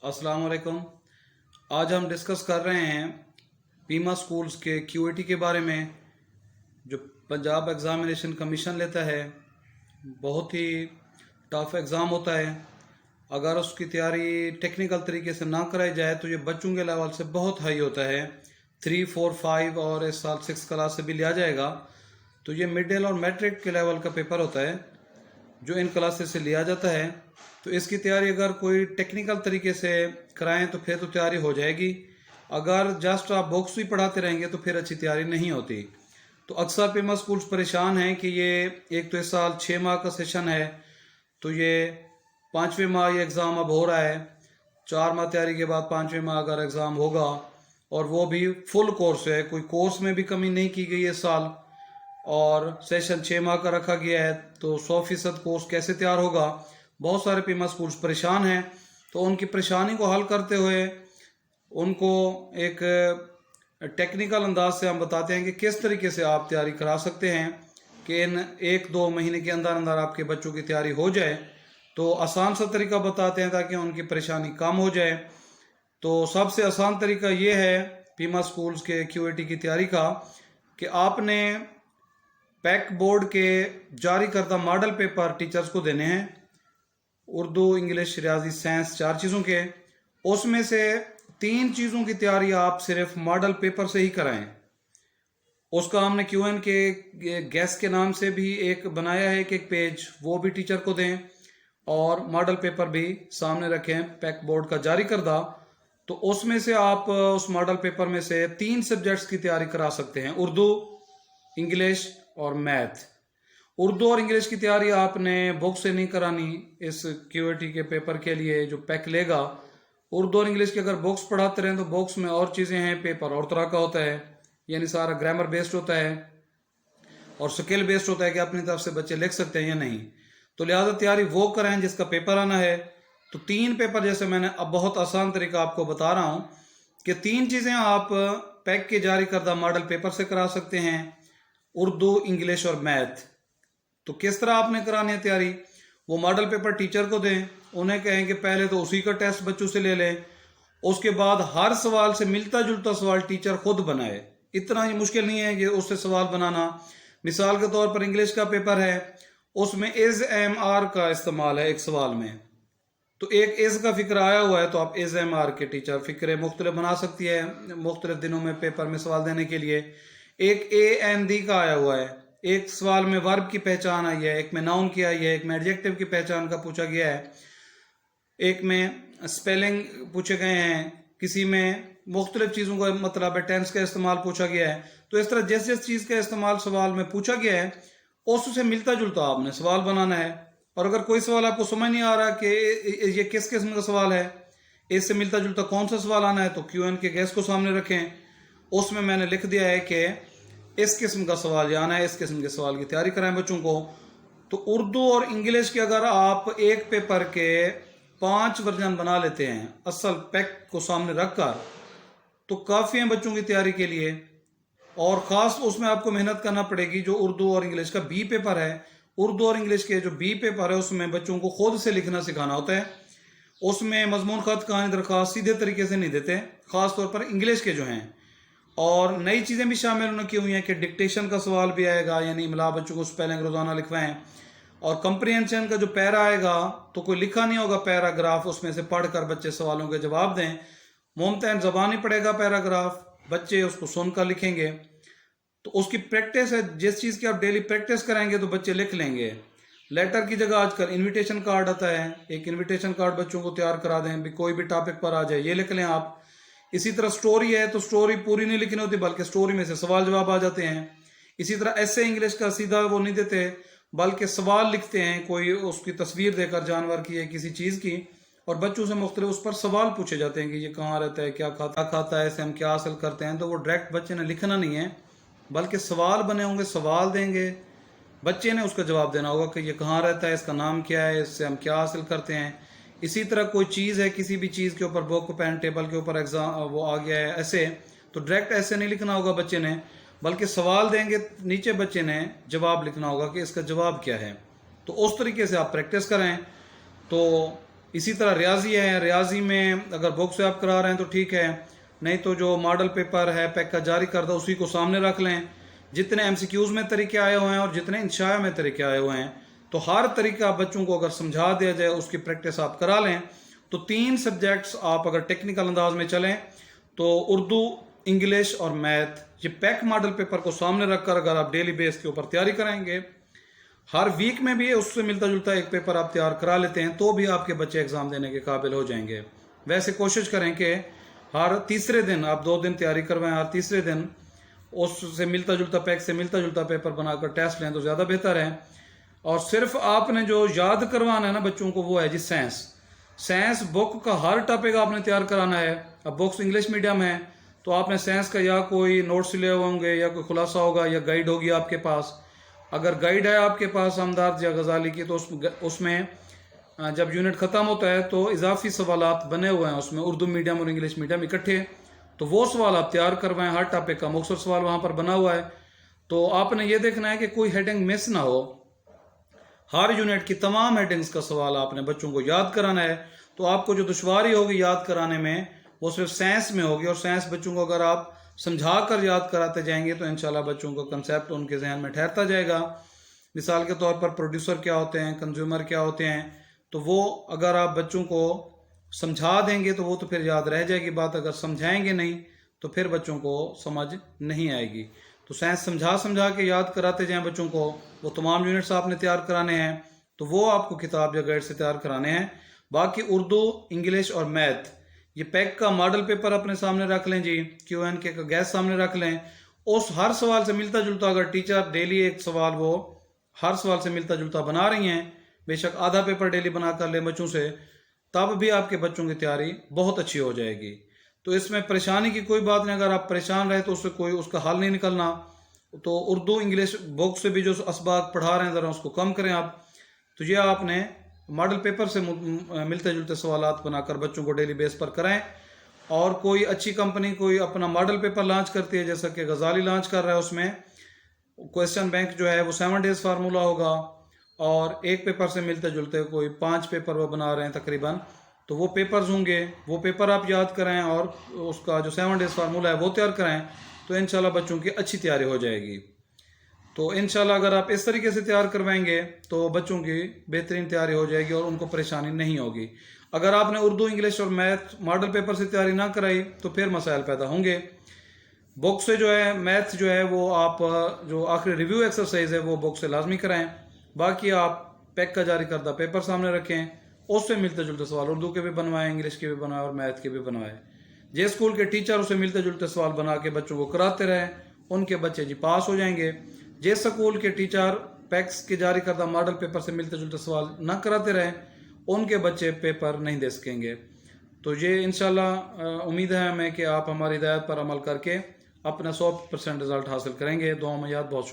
अस्सलाम वालेकुम। आज हम डिस्कस कर रहे हैं पीमा स्कूल्स के क्यूएटी के बारे में, जो पंजाब एग्ज़ामिनेशन कमीशन लेता है। बहुत ही टफ एग्ज़ाम होता है। अगर उसकी तैयारी टेक्निकल तरीके से ना कराई जाए तो ये बच्चों के लेवल से बहुत हाई होता है। 3, 4, 5 और इस साल 6 क्लास से भी लिया जाएगा। तो ये मिड डे और मैट्रिक के लेवल का पेपर होता है जो इन क्लासेस से लिया जाता है। तो इसकी तैयारी अगर कोई टेक्निकल तरीके से कराएं तो फिर तो तैयारी हो जाएगी। अगर जस्ट आप बुक्स ही पढ़ाते रहेंगे तो फिर अच्छी तैयारी नहीं होती। तो अक्सर पीमा स्कूल्स परेशान हैं कि ये एक तो इस साल 6 माह का सेशन है, तो ये 5वें माह ये एग्ज़ाम अब हो रहा है। 4 माह तैयारी के बाद 5वें माह अगर एग्ज़ाम होगा, और वो भी फुल कोर्स है, कोई कोर्स में भी कमी नहीं की गई इस साल, और सेशन 6 माह का रखा गया है, तो 100% कोर्स कैसे तैयार होगा। बहुत सारे पीमा स्कूल्स परेशान हैं। तो उनकी परेशानी को हल करते हुए उनको एक टेक्निकल अंदाज से हम बताते हैं कि किस तरीके से आप तैयारी करा सकते हैं कि इन 1-2 महीने के अंदर अंदर आपके बच्चों की तैयारी हो जाए। तो आसान सा तरीका बताते हैं ताकि उनकी परेशानी कम हो जाए। तो सबसे आसान तरीका ये है पीमा स्कूल्स के क्यूएटी की तैयारी का कि आपने पैक बोर्ड के जारी करदा मॉडल पेपर टीचर्स को देने हैं, उर्दू, इंग्लिश, रियाजी, साइंस, 4 चीज़ों के। उसमें से 3 चीज़ों की तैयारी आप सिर्फ मॉडल पेपर से ही कराएं। उसका हमने क्यूएन के गैस के नाम से भी एक बनाया है कि एक पेज, वो भी टीचर को दें, और मॉडल पेपर भी सामने रखें पैक बोर्ड का जारी करदा। तो उसमें से आप उस मॉडल पेपर में से 3 सब्जेक्ट्स की तैयारी करा सकते हैं, उर्दू, इंग्लिश और मैथ। उर्दू और इंग्लिश की तैयारी आपने बुक से नहीं करानी इस क्यूएटी के पेपर के लिए जो पैक लेगा। उर्दू और इंग्लिश की अगर बुक्स पढ़ाते रहें तो बुक्स में और चीज़ें हैं, पेपर और तरह का होता है, यानी सारा ग्रामर बेस्ड होता है और स्किल बेस्ड होता है कि अपनी तरफ से बच्चे लिख सकते हैं या नहीं। तो लिहाजा तैयारी वो करें जिसका पेपर आना है। तो 3 पेपर, जैसे मैंने अब बहुत आसान तरीका आपको बता रहा हूँ कि 3 चीज़ें आप पैक के जारी करदा मॉडल पेपर से करा सकते हैं, उर्दू, इंग्लिश और मैथ। तो किस तरह आपने करानी है तैयारी, वो मॉडल पेपर टीचर को दें, उन्हें कहें कि पहले तो उसी का टेस्ट बच्चों से ले लें, उसके बाद हर सवाल से मिलता जुलता सवाल टीचर खुद बनाए। इतना ही मुश्किल नहीं है कि उससे सवाल बनाना। मिसाल के तौर पर इंग्लिश का पेपर है, उसमें इज एम आर का इस्तेमाल है एक सवाल में, तो एक इज का फिक्र आया हुआ है तो आप इज एम आर के टीचर फिक्रे मुख्तलिफ बना सकती है मुख्तलिफ दिनों में पेपर में सवाल देने के लिए। एक ए एन दी का आया हुआ है, एक सवाल में वर्ब की पहचान आई है, एक में नाउन की आई है, एक में एडजेक्टिव की पहचान का पूछा गया है, एक में स्पेलिंग पूछे गए हैं, किसी में मुख्तलिफ चीज़ों का मतलब है, टेंस का इस्तेमाल पूछा गया है। तो इस तरह जिस जिस चीज़ का इस्तेमाल सवाल में पूछा गया है उससे मिलता जुलता आपने सवाल बनाना है। और अगर कोई सवाल आपको समझ नहीं आ रहा कि ये किस किस्म का सवाल है, इससे मिलता जुलता कौन सा सवाल आना है, तो क्यूएन के गैस को सामने रखें। उसमें मैंने लिख दिया है कि इस किस्म का सवाल ये आना है, इस किस्म के सवाल की तैयारी कराएं बच्चों को। तो उर्दू और इंग्लिश के अगर आप एक पेपर के 5 वर्जन बना लेते हैं असल पैक को सामने रखकर, तो काफ़ी है बच्चों की तैयारी के लिए। और ख़ास उसमें आपको मेहनत करना पड़ेगी जो उर्दू और इंग्लिश का बी पेपर है। उर्दू और इंग्लिश के जो बी पेपर है उसमें बच्चों को खुद से लिखना सिखाना होता है। उसमें मजमून खत, कहानी, दरख्वास्त सीधे तरीके से नहीं देते, ख़ास तौर पर इंग्लिश के जो हैं। और नई चीज़ें भी शामिल उन्होंने की हुई हैं कि डिक्टेशन का सवाल भी आएगा, यानी इमला बच्चों को स्पेलिंग रोज़ाना लिखवाएं। और कंप्रीहेंशन का जो पैरा आएगा, तो कोई लिखा नहीं होगा पैराग्राफ, उसमें से पढ़कर बच्चे सवालों के जवाब दें। मुमतहन ज़बानी पढ़ेगा पैराग्राफ, बच्चे उसको सुनकर लिखेंगे। तो उसकी प्रैक्टिस है, जिस चीज़ की आप डेली प्रैक्टिस कराएंगे तो बच्चे लिख लेंगे। लेटर की जगह आजकल इनविटेशन कार्ड आता है, एक इनविटेशन कार्ड बच्चों को तैयार करा दें, भी कोई भी टॉपिक पर आ जाए ये लिख लें आप। इसी तरह स्टोरी है तो स्टोरी पूरी नहीं लिखनी होती, बल्कि स्टोरी में से सवाल जवाब आ जाते हैं। इसी तरह ऐसे इंग्लिश का सीधा वो नहीं देते, बल्कि सवाल लिखते हैं, कोई उसकी तस्वीर देकर जानवर की या किसी चीज़ की, और बच्चों से मुख्तलिफ उस पर सवाल पूछे जाते हैं कि ये कहाँ रहता है, क्या खाता है, इससे हम क्या हासिल करते हैं। तो वो डायरेक्ट बच्चे ने लिखना नहीं है, बल्कि सवाल बने होंगे, सवाल देंगे, बच्चे ने उसका जवाब देना होगा कि ये कहाँ रहता है, इसका नाम क्या है, इससे हम क्या हासिल करते हैं। इसी तरह कोई चीज़ है, किसी भी चीज़ के ऊपर बुक, पेन, टेबल के ऊपर एग्जाम वो आ गया है ऐसे, तो डायरेक्ट ऐसे नहीं लिखना होगा बच्चे ने, बल्कि सवाल देंगे, नीचे बच्चे ने जवाब लिखना होगा कि इसका जवाब क्या है। तो उस तरीके से आप प्रैक्टिस करें तो इसी तरह रियाजी है, रियाजी में अगर बुक से आप करा रहे हैं तो ठीक है, नहीं तो जो मॉडल पेपर है पैक का जारी करता उसी को सामने रख लें। जितने एमसीक्यूज में तरीके आए हुए हैं और जितने इंशाया में तरीके आए हुए हैं, तो हर तरीका बच्चों को अगर समझा दिया जाए, उसकी प्रैक्टिस आप करा लें, तो 3 सब्जेक्ट्स आप अगर टेक्निकल अंदाज में चलें तो उर्दू, इंग्लिश और मैथ, ये पैक मॉडल पेपर को सामने रखकर अगर आप डेली बेस के ऊपर तैयारी कराएंगे, हर वीक में भी उससे मिलता जुलता एक पेपर आप तैयार करा लेते हैं, तो भी आपके बच्चे एग्जाम देने के काबिल हो जाएंगे। वैसे कोशिश करें कि हर तीसरे दिन आप 2 दिन तैयारी करवाएं, हर तीसरे दिन उससे मिलता जुलता पैक से मिलता जुलता पेपर बनाकर टेस्ट लें तो ज़्यादा बेहतर है। और सिर्फ आपने जो याद करवाना है ना बच्चों को, वो है जी साइंस बुक का हर टॉपिक आपने तैयार कराना है। अब बुक्स इंग्लिश मीडियम है तो आपने साइंस का या कोई नोट्स लिए होंगे या कोई खुलासा होगा या गाइड होगी आपके पास। अगर गाइड है आपके पास हमदर्द या गजाली की, तो उसमें जब यूनिट ख़त्म होता है तो इजाफी सवालात बने हुए हैं उसमें, उर्दू मीडियम और इंग्लिश मीडियम इकट्ठे, तो वो सवाल आप तैयार करवाएं। हर टॉपिक का मुख्तसर सवाल वहाँ पर बना हुआ है। तो आपने ये देखना है कि कोई हेडिंग मिस ना हो। हर यूनिट की तमाम हेडिंग्स का सवाल आपने बच्चों को याद कराना है। तो आपको जो दुश्वारी होगी याद कराने में, वो सिर्फ साइंस में होगी। और साइंस बच्चों को अगर आप समझा कर याद कराते जाएंगे तो इंशाल्लाह बच्चों को कंसेप्ट उनके जहन में ठहरता जाएगा। मिसाल के तौर पर प्रोड्यूसर क्या होते हैं, कंज्यूमर क्या होते हैं, तो वो अगर आप बच्चों को समझा देंगे तो वो तो फिर याद रह जाएगी बात। अगर समझाएंगे नहीं तो फिर बच्चों को समझ नहीं आएगी। तो साइंस समझा के याद कराते जाएं बच्चों को। वो तमाम यूनिट्स आपने तैयार कराने हैं, तो वो आपको किताब या गाइड से तैयार कराने हैं। बाकी उर्दू, इंग्लिश और मैथ, ये पैक का मॉडल पेपर अपने सामने रख लें जी, QNK का गैस सामने रख लें। उस हर सवाल से मिलता जुलता अगर टीचर डेली एक सवाल वो हर सवाल से मिलता जुलता बना रही हैं, बेशक आधा पेपर डेली बना कर लें बच्चों से, तब भी आपके बच्चों की तैयारी बहुत अच्छी हो जाएगी। तो इसमें परेशानी की कोई बात नहीं। अगर आप परेशान रहे तो उससे कोई उसका हल नहीं निकलना। तो उर्दू इंग्लिश बुक से भी जो असबाक पढ़ा रहे हैं ज़रा उसको कम करें आप। तो ये आपने मॉडल पेपर से मिलते जुलते सवालात बनाकर बच्चों को डेली बेस पर कराएं। और कोई अच्छी कंपनी कोई अपना मॉडल पेपर लॉन्च करती है, जैसा कि गजाली लॉन्च कर रहा है, उसमें क्वेश्चन बैंक जो है वो 7 डेज फार्मूला होगा और एक पेपर से मिलते जुलते कोई 5 पेपर वो बना रहे हैं तकरीबन। तो वो पेपर्स होंगे, वो पेपर आप याद कराएं और उसका जो 7 डेज फार्मूला है वो तैयार कराएं, तो इंशाल्लाह बच्चों की अच्छी तैयारी हो जाएगी। तो इंशाल्लाह अगर आप इस तरीके से तैयार करवाएंगे तो बच्चों की बेहतरीन तैयारी हो जाएगी और उनको परेशानी नहीं होगी। अगर आपने उर्दू, इंग्लिश और मैथ मॉडल पेपर से तैयारी ना कराई तो फिर मसाइल पैदा होंगे। बुक से जो है मैथ जो है वो आप जो आखिरी रिव्यू एक्सरसाइज है वो बुक से लाजमी कराएं। बाकी आप पैक का जारी करदा पेपर सामने रखें, उससे मिलते जुलते सवाल उर्दू के भी बनवाएं, इंग्लिश के भी बनवाएं और मैथ के भी बनवाएं। जे स्कूल के टीचर उसे मिलते जुलते सवाल बना के बच्चों को कराते रहें, उनके बच्चे जी पास हो जाएंगे। जे स्कूल के टीचर पैक्स के जारी करदा मॉडल पेपर से मिलते जुलते सवाल ना कराते रहें, उनके बच्चे पेपर नहीं दे सकेंगे। तो ये इंशाल्लाह उम्मीद है हमें कि आप हमारी हिदायत पर अमल करके अपना 100% रिजल्ट हासिल करेंगे। दुआ में याद, बहुत शुक्रिया।